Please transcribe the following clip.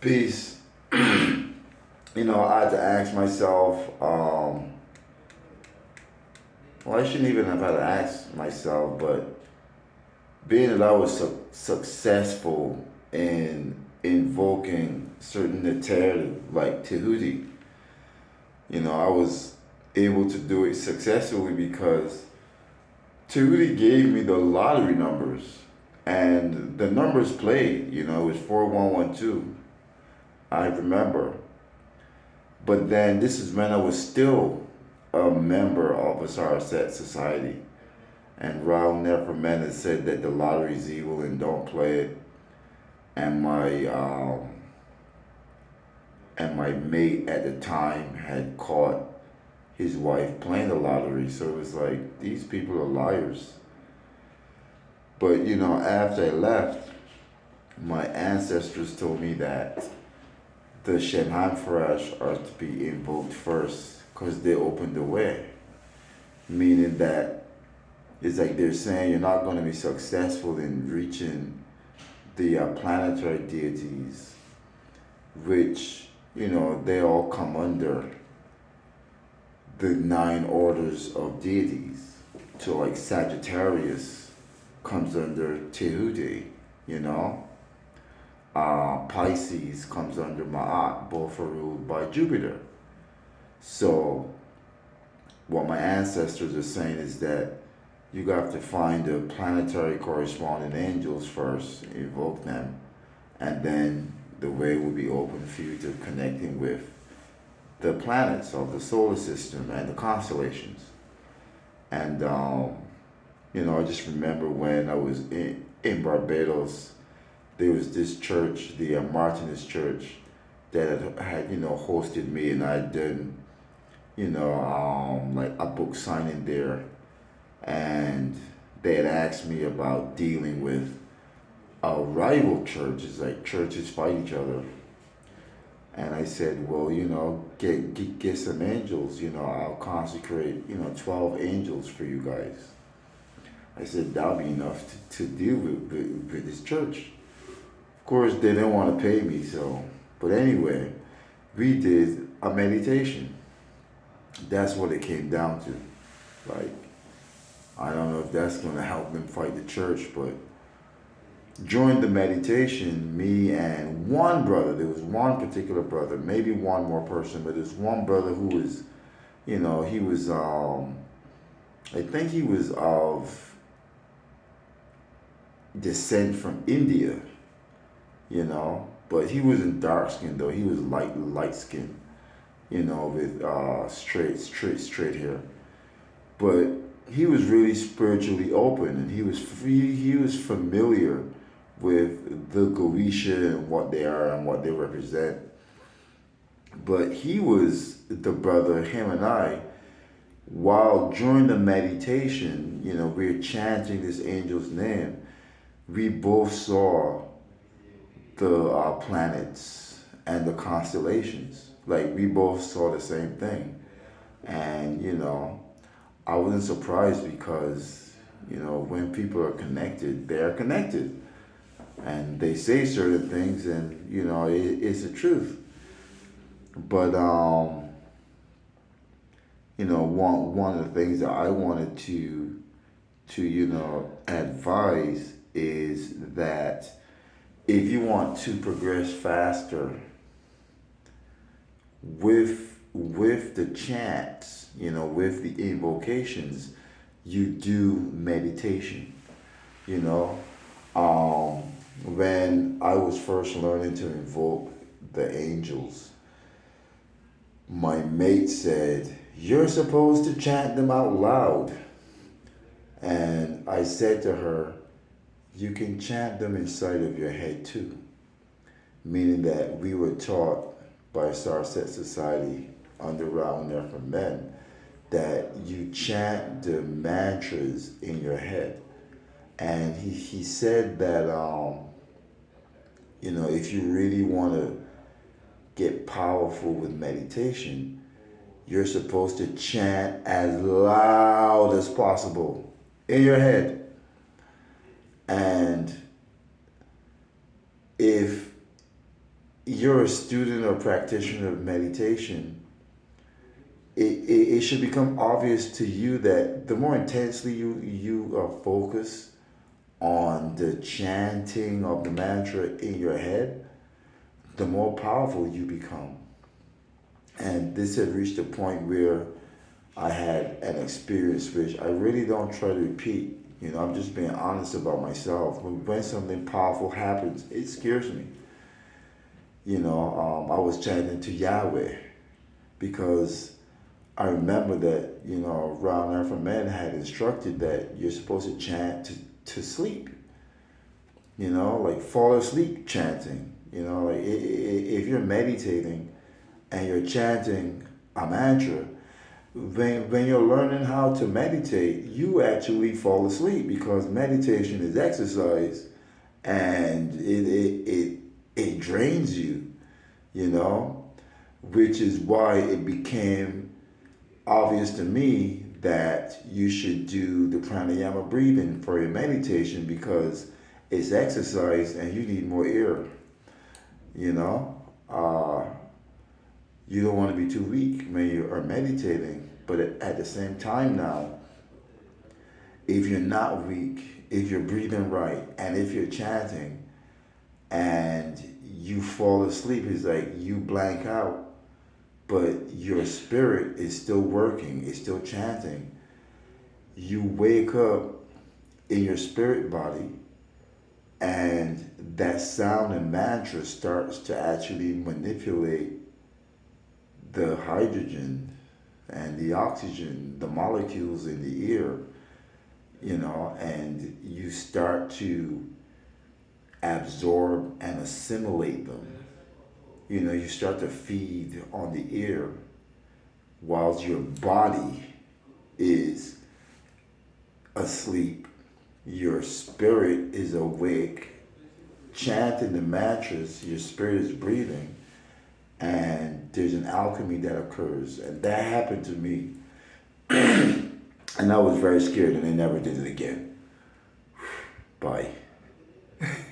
Peace. I had to ask myself, well, I shouldn't even have had to ask myself, but being that I was successful in invoking certain Neter like Tehuti, I was able to do it successfully because Tehuti gave me the lottery numbers and the numbers played, it was 4112. I remember. But then this is when I was still a member of a Sarset society. And Raul Neferman said that the lottery is evil and don't play it. And my mate at the time had caught his wife playing the lottery. So it was like these people are liars. But after I left, my ancestors told me that the Shenhan Farash are to be invoked first because they opened the way. Meaning that it's like they're saying you're not going to be successful in reaching the planetary deities, which, they all come under the nine orders of deities. So, like Sagittarius comes under Tehuti, you know? Pisces comes under Ma'at, both are ruled by Jupiter. So, what my ancestors are saying is that you have to find the planetary corresponding angels first, invoke them, and then the way will be open for you to connecting with the planets of the solar system and the constellations. And, I just remember when I was in Barbados, there was this church, the Martinist Church, that had hosted me, and I done like a book signing there, and they had asked me about dealing with rival churches, like churches fight each other, and I said, well, get some angels, I'll consecrate 12 angels for you guys. I said that'll be enough to deal with this church. Of course, they didn't want to pay me, so. But anyway, we did a meditation. That's what it came down to. Like, I don't know if that's going to help them fight the church, but during the meditation, me and one brother, there was one particular brother, maybe one more person, but there's one brother who was, he was, I think he was of descent from India, but he wasn't dark skinned though. He was light skinned, with straight hair. But he was really spiritually open, and he was familiar with the Goetia and what they are and what they represent. But he was the brother, him and I, while during the meditation, we're chanting this angel's name, we both saw the planets and the constellations. Like we both saw the same thing. And, I wasn't surprised because, when people are connected, they are connected. And they say certain things and, it's the truth. But, one of the things that I wanted to advise is that if you want to progress faster with the chants, with the invocations, you do meditation. You know, when I was first learning to invoke the angels, my mate said, "You're supposed to chant them out loud." And I said to her, "You can chant them inside of your head too." Meaning that we were taught by Sarset Society under Rauner for Men that you chant the mantras in your head. And he said that, if you really want to get powerful with meditation, you're supposed to chant as loud as possible in your head. And if you're a student or practitioner of meditation, it should become obvious to you that the more intensely you are focused on the chanting of the mantra in your head, the more powerful you become. And this had reached a point where I had an experience which I really don't try to repeat. I'm just being honest about myself. When something powerful happens, it scares me. I was chanting to Yahweh because I remember that, Ron Efferman had instructed that you're supposed to chant to sleep, like fall asleep chanting. Like if you're meditating and you're chanting a mantra, when you're learning how to meditate, you actually fall asleep because meditation is exercise and it drains you, you know, which is why it became obvious to me that you should do the pranayama breathing for your meditation because it's exercise and you need more air, you know. You don't want to be too weak when you are meditating, but at the same time now, if you're not weak, if you're breathing right, and if you're chanting and you fall asleep, it's like you blank out, but your spirit is still working, it's still chanting. You wake up in your spirit body, and that sound and mantra starts to actually manipulate the hydrogen and the oxygen, the molecules in the air, and you start to absorb and assimilate them. You start to feed on the air whilst your body is asleep. Your spirit is awake, chanting the mantras, your spirit is breathing, and there's an alchemy that occurs. And that happened to me. And I was very scared, and I never did it again. Bye.